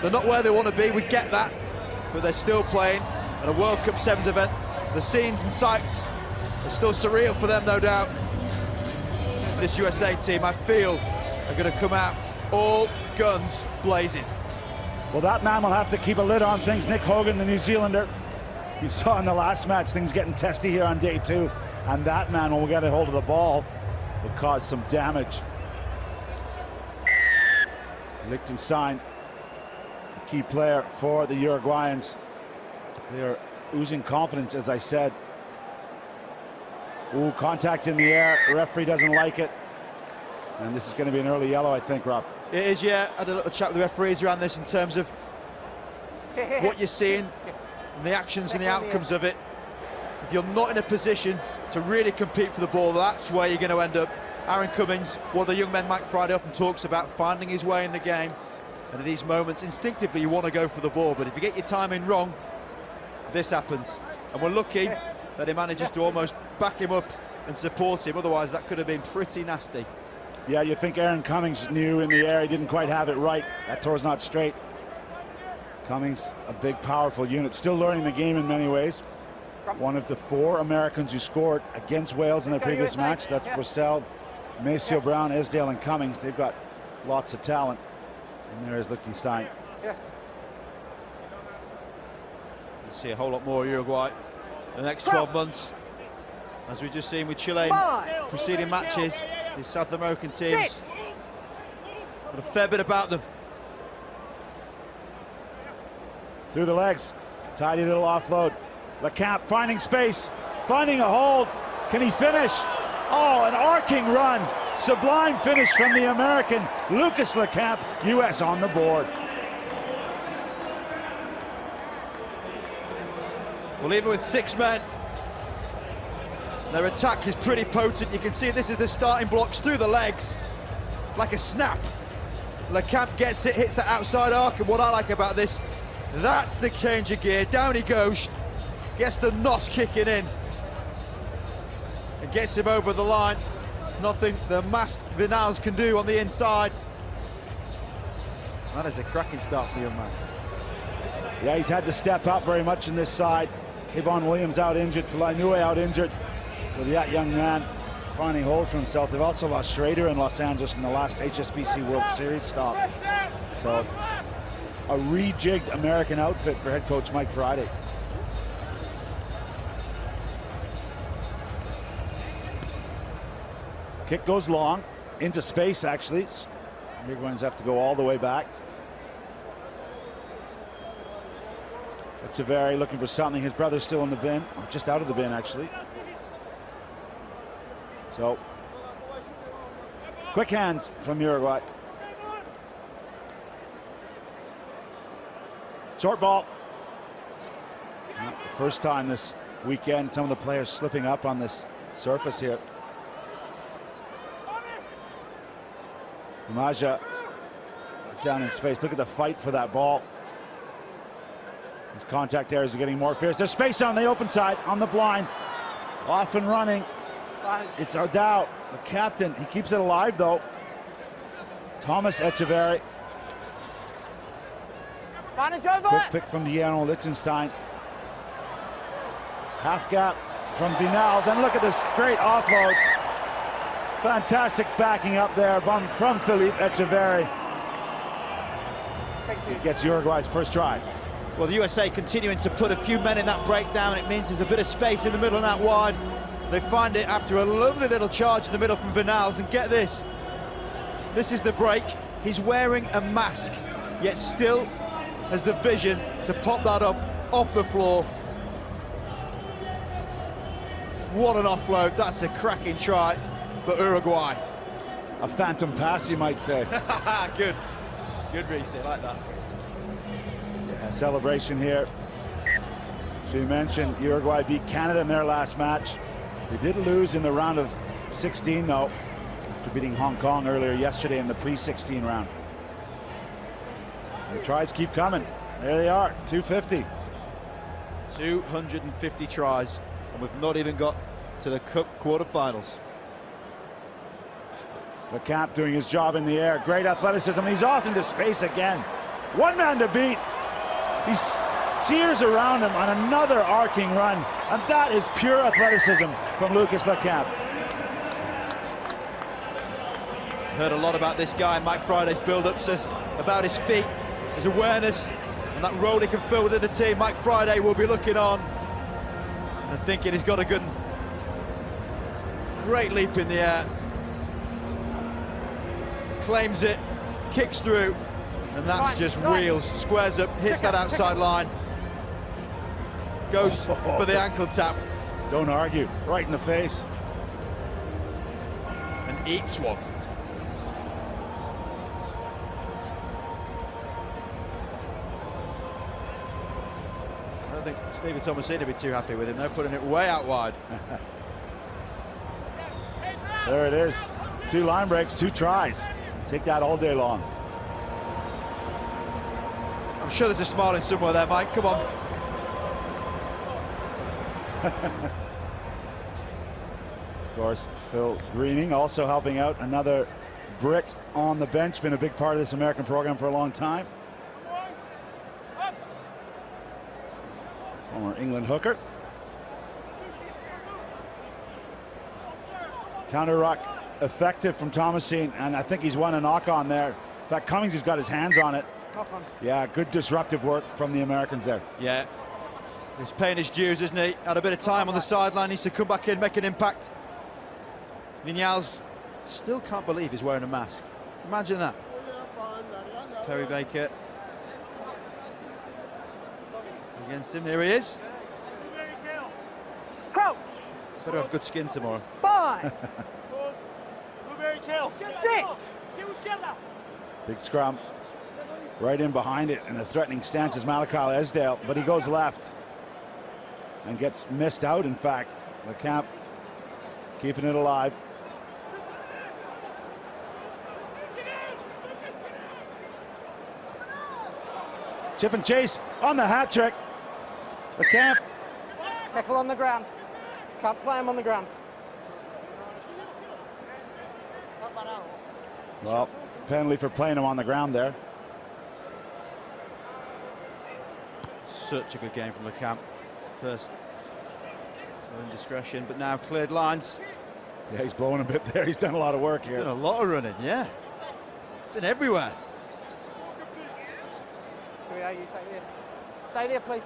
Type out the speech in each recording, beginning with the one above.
They're not where they want to be, we get that, but they're still playing at a World Cup Sevens event. The scenes and sights are still surreal for them, no doubt. This USA team, I feel, are going to come out all guns blazing. Well, that man will have to keep a lid on things. Nick Hogan, the New Zealander. You saw in the last match, things getting testy here on day two. And that man, when we get a hold of the ball, will cause some damage. Liechtenstein, a key player for the Uruguayans. They are oozing confidence, as I said. Ooh, contact in the air. The referee doesn't like it. And this is going to be an early yellow, I think, Rob. It is, yeah. I had a little chat with the referees around this in terms of what you're seeing and the actions and the outcomes of it. If you're not in a position to really compete for the ball, that's where you're going to end up. Aaron Cummings, one of the young men Mike Friday often talks about, finding his way in the game. And at these moments, instinctively, you want to go for the ball. But if you get your timing wrong, this happens. And we're lucky that he manages to almost back him up and support him. Otherwise, that could have been pretty nasty. Yeah, you think Aaron Cummings knew in the air. He didn't quite have it right. That throw's not straight. Cummings, a big, powerful unit. Still learning the game in many ways. One of the 4 Americans who scored against Wales in their previous match. That's Purcell, Maceo Brown, Esdale, and Cummings. They've got lots of talent. And there is Liechtenstein. You'll see a whole lot more Uruguay in the next 12 months. As we've just seen with Chile in preceding matches, these South American teams got a fair bit about them. Through the legs, tidy little offload. Lecamp finding space, finding a hold. Can he finish? Oh, an arcing run. Sublime finish from the American Lucas Lecamp. US on the board. Well, even with 6 men, their attack is pretty potent. You can see this is the starting blocks through the legs, like a snap. Lecamp gets it, hits the outside arc, and what I like about this, that's the change of gear. Down he goes, gets the nos kicking in, and gets him over the line. Nothing the masked Vinals can do on the inside. That is a cracking start for the young man. Yeah, he's had to step up very much in this side. Kevon Williams out injured, Falainue out injured. So that young man finding holes for himself. They've also lost Schrader in Los Angeles in the last HSBC World Series stop. So a rejigged American outfit for head coach Mike Friday. Kick goes long, into space actually. Uruguayans have to go all the way back. Echeverri looking for something. His brother's still in the bin, or just out of the bin actually. So, quick hands from Uruguay. Short ball. Not the first time this weekend, some of the players slipping up on this surface here. Maja down in space. Look at the fight for that ball. His contact areas are getting more fierce. There's space on the open side, on the blind. Off and running. It's Ardao, the captain. He keeps it alive, though. Thomas Echeverri. Quick pick from Diano Liechtenstein. Half gap from Vinals. And look at this great offload. Fantastic backing up there from Philippe Echeverri. He gets Uruguay's first try. Well, the USA continuing to put a few men in that breakdown. It means there's a bit of space in the middle and out wide. They find it after a lovely little charge in the middle from Vinals. And get this. This is the break. He's wearing a mask, yet still has the vision to pop that up off the floor. What an offload. That's a cracking try for Uruguay. A phantom pass, you might say. Good. Good reset, like that. Yeah, celebration here. So you mentioned Uruguay beat Canada in their last match. They did lose in the round of 16, though, after beating Hong Kong earlier yesterday in the pre-16 round. The tries keep coming. There they are, 250. 250 tries, and we've not even got to the Cup quarterfinals. Lecamp doing his job in the air. Great athleticism. He's off into space again. One man to beat. He sears around him on another arcing run, and that is pure athleticism from Lucas Lecamp. Heard a lot about this guy. Mike Friday's build-up says about his feet, his awareness, and that role he can fill within the team. Mike Friday will be looking on and thinking he's got a good, great leap in the air. Claims it, kicks through, and that's just wheels. Squares up, hits that outside line. Goes for the ankle tap. Don't argue, right in the face. And eats one. I don't think Stephen Thomasina would be too happy with him. They're putting it way out wide. There it is. 2 line breaks, 2 tries. Take that all day long. I'm sure there's a smiling somewhere there, Mike. Come on. Of course, Phil Greening also helping out, another Brit on the bench, been a big part of this American program for a long time. Former England hooker. Counter ruck effective from Thomasine, and I think he's won a knock on there. In fact, Cummings has got his hands on it. Yeah, good disruptive work from the Americans there. Yeah, he's paying his dues, isn't he? Had a bit of time on the sideline, needs to come back in, make an impact. Vinyals still can't believe he's wearing a mask. Imagine that. Terry Baker against him. Here he is. Crouch. Better have good skin tomorrow. 5. Sit. Big scrum. Right in behind it, in a threatening stance is Malachi Esdale, but he goes left and gets missed out, in fact. Lecamp keeping it alive. Chip and chase on the hat trick. Lecamp. Tackle on the ground. Can't play him on the ground. Well, penalty for playing him on the ground there. Such a good game from Lecamp. First indiscretion, but now cleared lines. Yeah, he's blowing a bit there. He's done a lot of work here. Done a lot of running, yeah. Been everywhere. Here you take it. Stay there, please.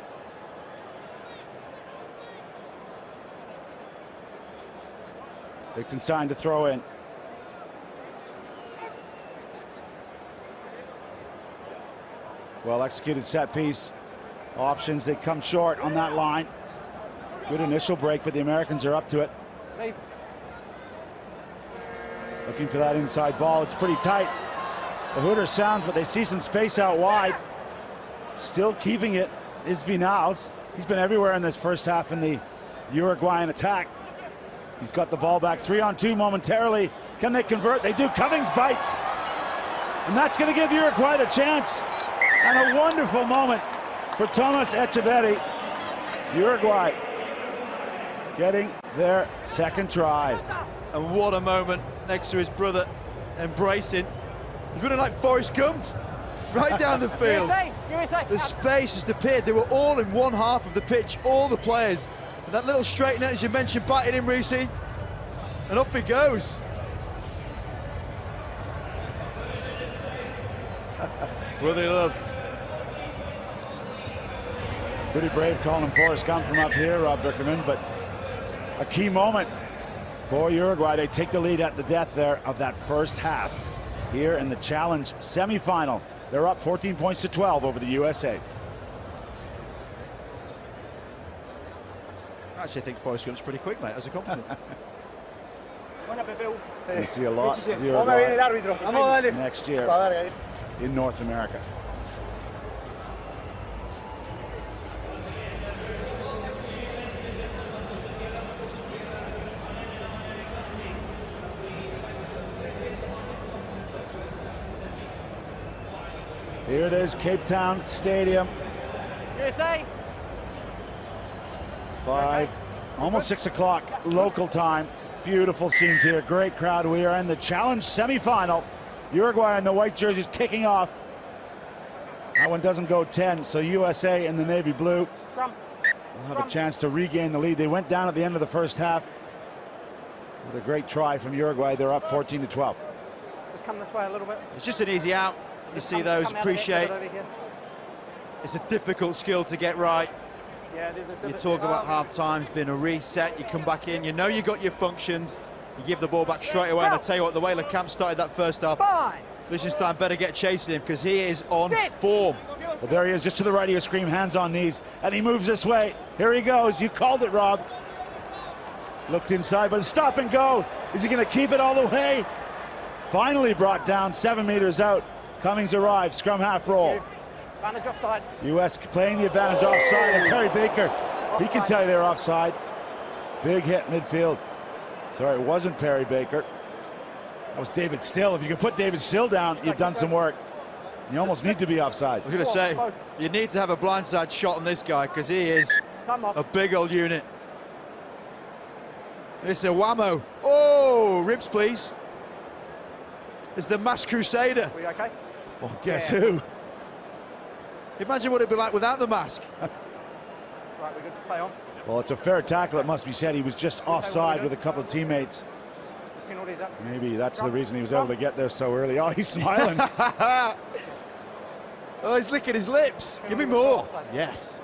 Liechtenstein to throw in. Well executed set piece. Options, they come short on that line. Good initial break, but the Americans are up to it. Leave. Looking for that inside ball. It's pretty tight. The hooter sounds, but they see some space out wide. Still keeping it is Vinals. He's been everywhere in this first half in the Uruguayan attack. He's got the ball back 3-on-2 momentarily. Can they convert? They do. Cummings bites. And that's going to give Uruguay the chance. And a wonderful moment for Thomas Echeverri. Uruguay getting their second try. And what a moment next to his brother, embracing. He's running like Forrest Gump, right down the field. USA. The space just appeared. They were all in one half of the pitch, all the players. And that little straight net, as you mentioned, biting him, Reece. And off he goes. Brotherly love. Pretty brave calling him Forrest Gump from up here, Rob Bickerman, but a key moment for Uruguay. They take the lead at the death there of that first half here in the Challenge semi-final. They're up 14 points to 12 over the USA. I actually think Forrest Gump's pretty quick, mate, as a compliment. You see a lot of Uruguay next year in North America. Here it is, Cape Town Stadium. USA. Almost 6 o'clock local time. Beautiful scenes here, great crowd. We are in the Challenge semi-final. Uruguay in the white jerseys kicking off. That one doesn't go 10, so USA in the navy blue Scrum. will have a chance to regain the lead. They went down at the end of the first half with a great try from Uruguay. They're up 14-12. Just come this way a little bit. It's just an easy out. You see those, appreciate. It's a difficult skill to get right. Yeah, there's a You talk about half times being a reset, you come back in, you know you got your functions, you give the ball back straight away, and I tell you what, the way LeCamp started that first half, Liechtenstein better get chasing him because he is on form. Well, there he is, just to the right of your screen, hands on knees, and he moves this way. Here he goes. You called it, Rob. Looked inside, but stop and go. Is he going to keep it all the way? Finally brought down 7 meters out. Cummings arrives, scrum half roll. Advantage offside. US playing the advantage offside, and Perry Baker, he can tell you they're offside. Big hit midfield. Sorry, it wasn't Perry Baker. That was David Still. If you can put David Still down, you've done some work. You almost need to be offside. I was going to say, you need to have a blindside shot on this guy because he is a big old unit. It's a whammo. Oh, ribs, please. It's the Masked Crusader. Are we okay? Well, guess who? Imagine what it'd be like without the mask. Right, we're good to play on. Well, it's a fair tackle, it must be said. He was just offside with a couple of teammates. Penalties up. Maybe that's the reason he was able to get there so early. Oh, he's smiling. Oh, he's licking his lips. Give me more. Yes.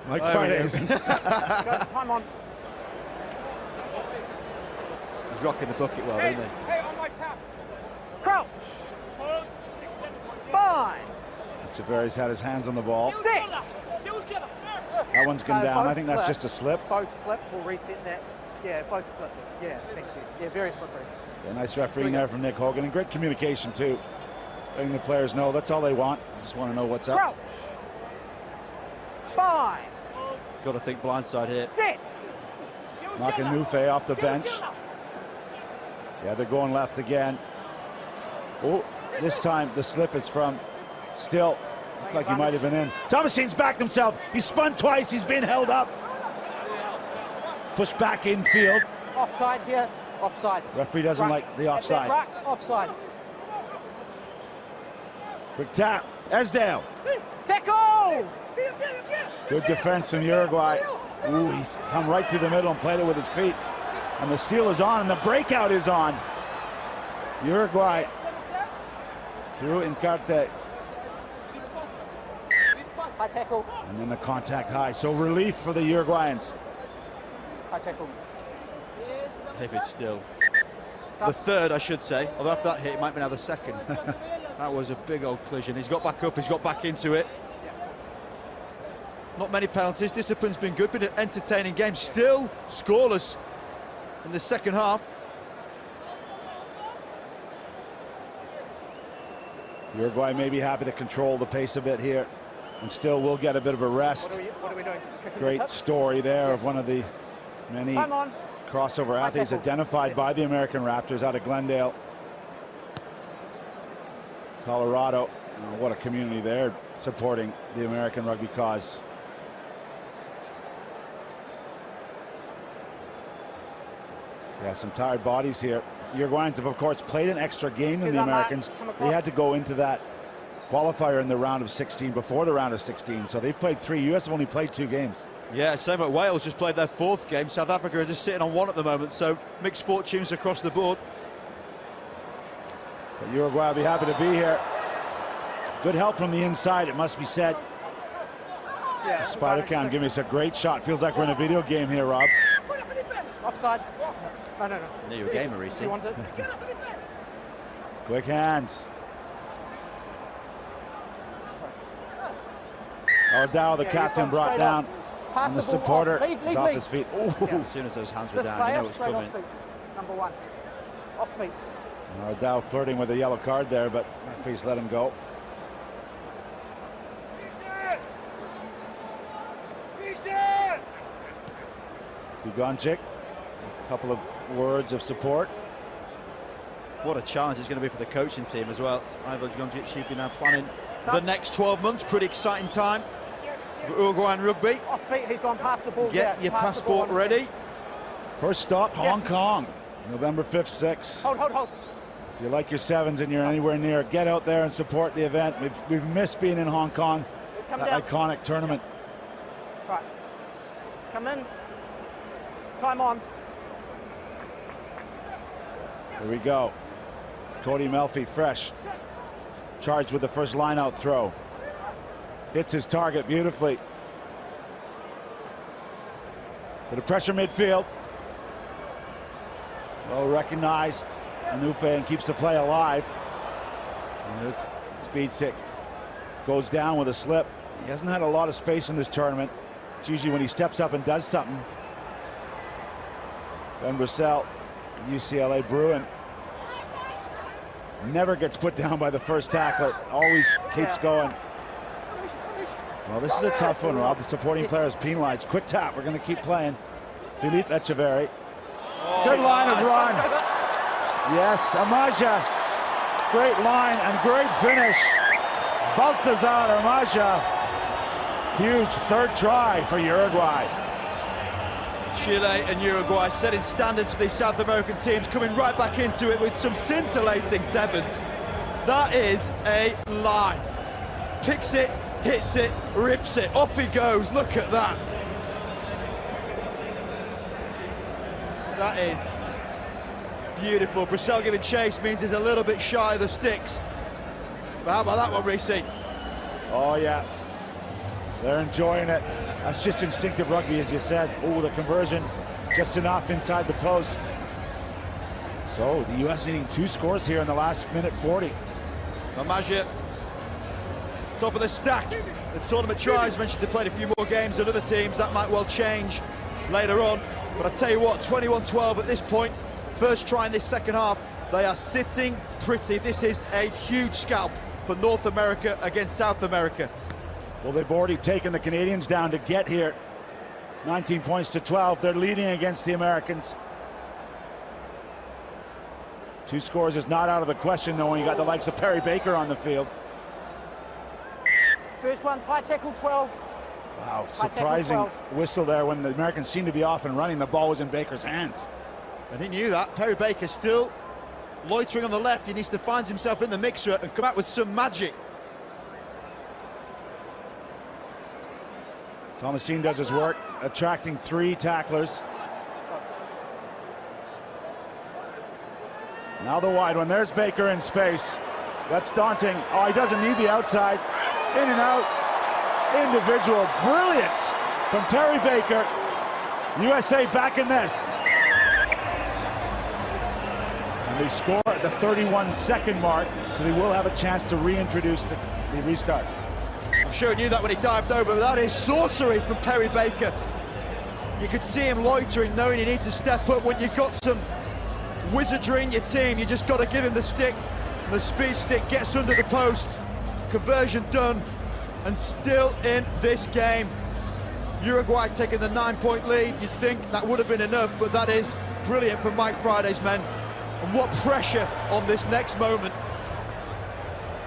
Mike Fridays. Time on. He's rocking the bucket well, isn't he? Hey, on my tap. Crouch. Bind. Tavares had his hands on the ball. Sit. That one's gone down. I think that's just a slip. Both slipped. We'll reset that. Yeah, both slipped. Yeah, thank you. Yeah, very slippery. A nice refereeing there from Nick Hogan, and great communication too. Letting the players know that's all they want. Just want to know what's up. Crouch. Bind. Got to think blindside here. Sit. Makanufe off the bench. Yeah, they're going left again. Oh, this time the slip is from Still. Looked like he might have been in. Thomasin's backed himself. He's spun twice. He's been held up. Pushed back infield. Offside here. Offside. Referee doesn't like the offside. Offside. Quick tap. Esdale. Tackle. Good defense from Uruguay. Ooh, he's come right through the middle and played it with his feet. And the steal is on, and the breakout is on. Uruguay through Encarte. High tackle. And then the contact high. So relief for the Uruguayans. High tackle. David Still. The third, I should say. Although after that hit, it might be now the second. That was a big old collision. He's got back up, he's got back into it. Not many penalties. Discipline's been good, been an entertaining game. Still scoreless in the second half. Uruguay may be happy to control the pace a bit here, and still will get a bit of a rest. What are we doing? Great story there of one of the many crossover athletes identified by the American Raptors out of Glendale, Colorado. What a community there supporting the American rugby cause. Yeah, some tired bodies here. Uruguayans have, of course, played an extra game than the Americans. They had to go into that qualifier in the round of 16 before the round of 16, so they've played 3. US have only played 2 games. Yeah, same at Wales, just played their 4th game. South Africa are just sitting on 1 at the moment, so mixed fortunes across the board. But Uruguay will be happy to be here. Good help from the inside, it must be said. Yeah, Spider Cam giving us a great shot. Feels like we're in a video game here, Rob. Offside. No. New gamer, Reece. You want it? Quick hands. O'Dowd, the captain, brought down, and the supporter is off his feet. As soon as those hands were down, you know it's coming. Number 1. Off feet. O'Dowd flirting with a yellow card there, but referees let him go. Bugonchik, a couple of words of support. What a challenge it's going to be for the coaching team as well. Ivo Bugonchik should be now planning the next 12 months. Pretty exciting time for Uruguayan rugby. Off feet, he's gone past the ball. Get your passport ready. First stop, Hong Kong, November 5th, 6th. Hold. If you like your sevens and you're anywhere near, get out there and support the event. We've missed being in Hong Kong, that iconic tournament. Right, come in, time on. Here we go. Cody Melfi, fresh, charged with the first line-out throw. Hits his target beautifully. Bit of pressure midfield. Well recognized. Anufe keeps the play alive. And this speed stick goes down with a slip. He hasn't had a lot of space in this tournament. It's usually when he steps up and does something. Ben Russell, UCLA Bruin, never gets put down by the first tackler. Always keeps going. Well, this is a tough one, Rob. The supporting player is penalized. Quick tap. We're going to keep playing. Philippe Echeverry. Good line of run. Yes, Amaja. Great line and great finish. Baltazar Amaja. Huge third try for Uruguay. Chile and Uruguay setting standards for these South American teams, coming right back into it with some scintillating sevens. That is a line. Picks it, hits it, rips it. Off he goes. Look at that. That is beautiful. Brissell giving chase means he's a little bit shy of the sticks. But how about that one, Reece? Oh, yeah. They're enjoying it. That's just instinctive rugby, as you said. Oh, the conversion just enough inside the post. So the U.S. needing 2 scores here in the last minute 40. Amaja, top of the stack. The tournament tries, mentioned they played a few more games than other teams. That might well change later on. But I tell you what, 21-12 at this point. First try in this second half. They are sitting pretty. This is a huge scalp for North America against South America. Well, they've already taken the Canadians down to get here. 19 points to 12. They're leading against the Americans. 2 scores is not out of the question, though, when you got the likes of Perry Baker on the field. First one's high tackle 12. Wow, surprising whistle there when the Americans seemed to be off and running. The ball was in Baker's hands. And he knew that. Perry Baker still loitering on the left. He needs to find himself in the mixer and come out with some magic. Thomasine does his work, attracting 3 tacklers. Now the wide one. There's Baker in space. That's daunting. Oh, he doesn't need the outside. In and out. Individual. Brilliant from Perry Baker. USA back in this. And they score at the 31-second mark, so they will have a chance to reintroduce the restart. I'm sure he knew that when he dived over, but that is sorcery from Perry Baker. You could see him loitering, knowing he needs to step up. When you've got some wizardry in your team, you just got to give him the stick. And the speed stick gets under the post. Conversion done, and still in this game. Uruguay taking the 9-point lead. You'd think that would have been enough, but that is brilliant for Mike Friday's men. And what pressure on this next moment.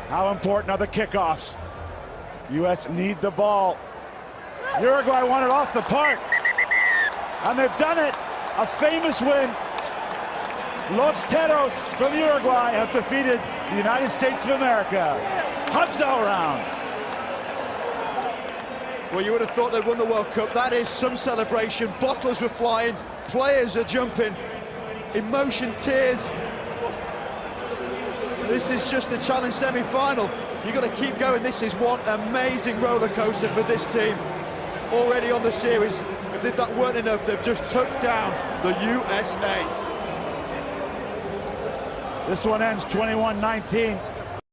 How important are the kickoffs? U.S. need the ball. Uruguay want it off the park. And they've done it. A famous win. Los Teros from Uruguay have defeated the United States of America. Hugs all around. Well, you would have thought they'd won the World Cup. That is some celebration. Bottles were flying. Players are jumping. Emotion, tears. This is just the challenge semi-final. You've got to keep going. This is one amazing roller coaster for this team. Already on the series. If that weren't enough, they've just took down the USA. This one ends 21-19.